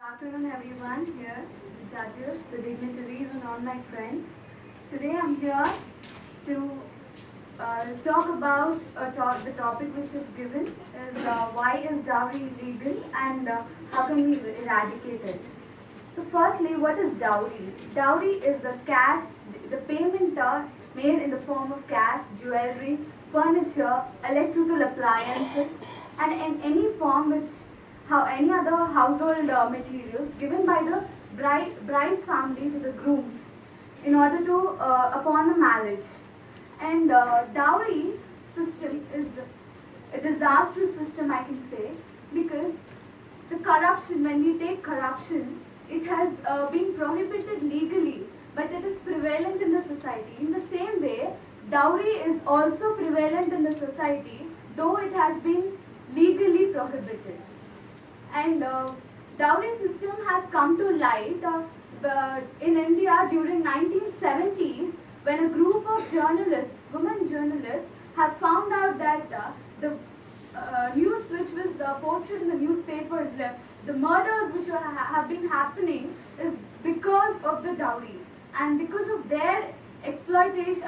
Afternoon everyone here, the judges, the dignitaries and all my friends. Today I'm here to talk about the topic which is given is why is dowry illegal and how can we eradicate it. So firstly, what is dowry? Dowry is the cash, the payment made in the form of cash, jewelry, furniture, electrical appliances and in any form which how any other household materials given by the bride's family to the grooms in order to upon the marriage. And dowry system is a disastrous system, I can say, because the corruption, when we take corruption, it has been prohibited legally, but it is prevalent in the society. In the same way, dowry is also prevalent in the society, though it has been legally prohibited. And dowry system has come to light in India during 1970s when a group of journalists, women journalists, have found out that the news which was posted in the newspapers, the murders which have been happening is because of the dowry and because of their exploitation.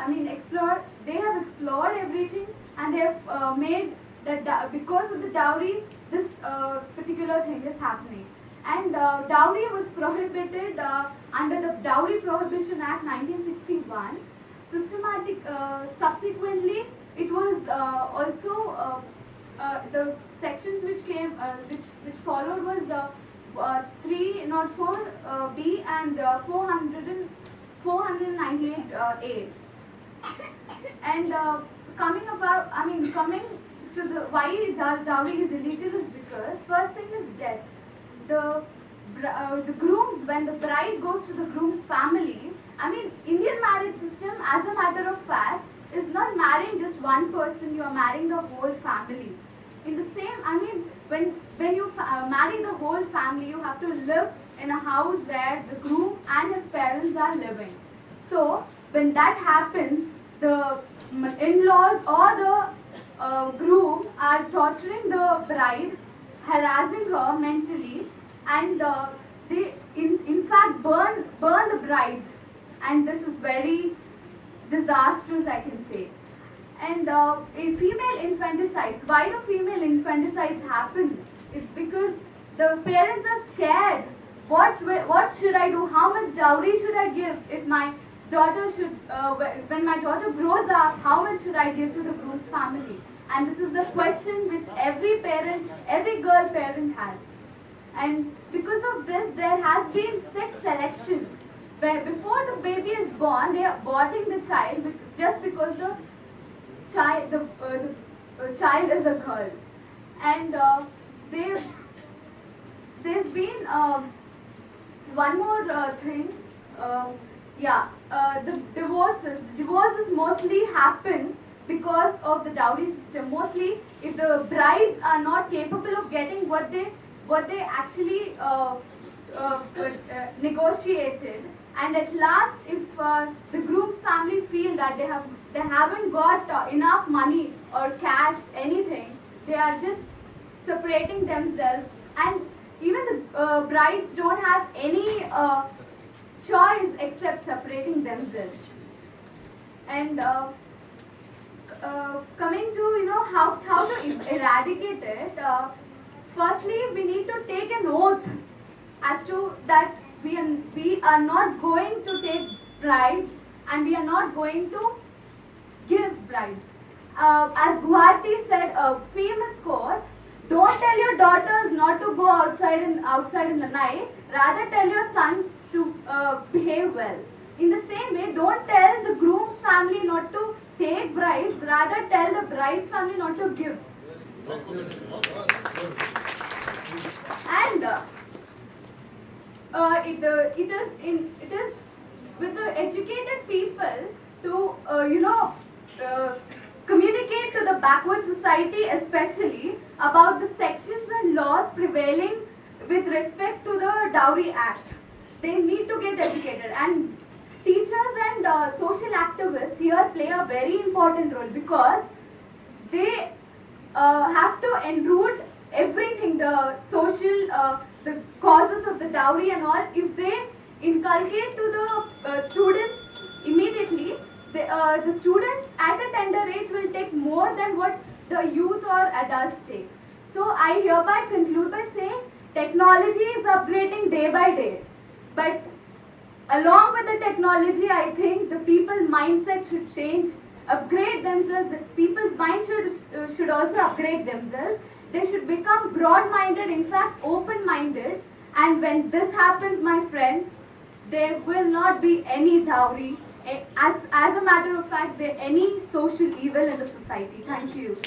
They have explored everything and they have made that because of the dowry, this particular thing is happening. And dowry was prohibited under the Dowry Prohibition Act 1961. Subsequently, it was the sections which came, which followed was the 304 B and 498 A. And coming to the why dowry is illegal is because first thing is deaths. The grooms, when the bride goes to the groom's family, Indian marriage system, as a matter of fact, is not marrying just one person. You are marrying the whole family. In the same, when you marry the whole family, you have to live in a house where the groom and his parents are living. So when that happens, the in-laws or the groom are torturing the bride, harassing her mentally, and they in fact burn the brides, and this is very disastrous, I can say. And in female infanticides, why do female infanticides happen? It's because the parents are scared. What should I do? How much dowry should I give if my daughter when my daughter grows up, how much should I give to the groom's family? And this is the question which every parent, every girl parent has. And because of this, there has been sex selection, where before the baby is born, they are aborting the child just because the child is a girl. And there's been one more thing. The divorces mostly happen because of the dowry system. Mostly, if the brides are not capable of getting what they actually negotiated, and at last, if the groom's family feel that they haven't got enough money or cash, anything, they are just separating themselves, and even the brides don't have any choice except separating themselves. And coming to how to eradicate it, firstly we need to take an oath as to that we are not going to take bribes and we are not going to give bribes. As Guwahati said, a famous quote: "Don't tell your daughters not to go outside in the night. Rather tell your sons to behave well." In the same way, don't tell the groom's family not to take bribes. Rather tell the bride's family not to give. And it is with the educated people to communicate to the backward society, especially about the sections and laws prevailing with respect to the Dowry Act. They need to get educated, and teachers and social activists here play a very important role because they have to enroot everything, the social the causes of the dowry and all, if they inculcate to the students immediately, the students at a tender age will take more than what the youth or adults take. So I hereby conclude by saying technology is upgrading day by day. But along with the technology, I think the people's mindset should change, upgrade themselves. The people's mind should also upgrade themselves. They should become broad-minded, in fact open-minded. And when this happens, my friends, there will not be any dowry. As a matter of fact, there any social evil in the society. Thank you.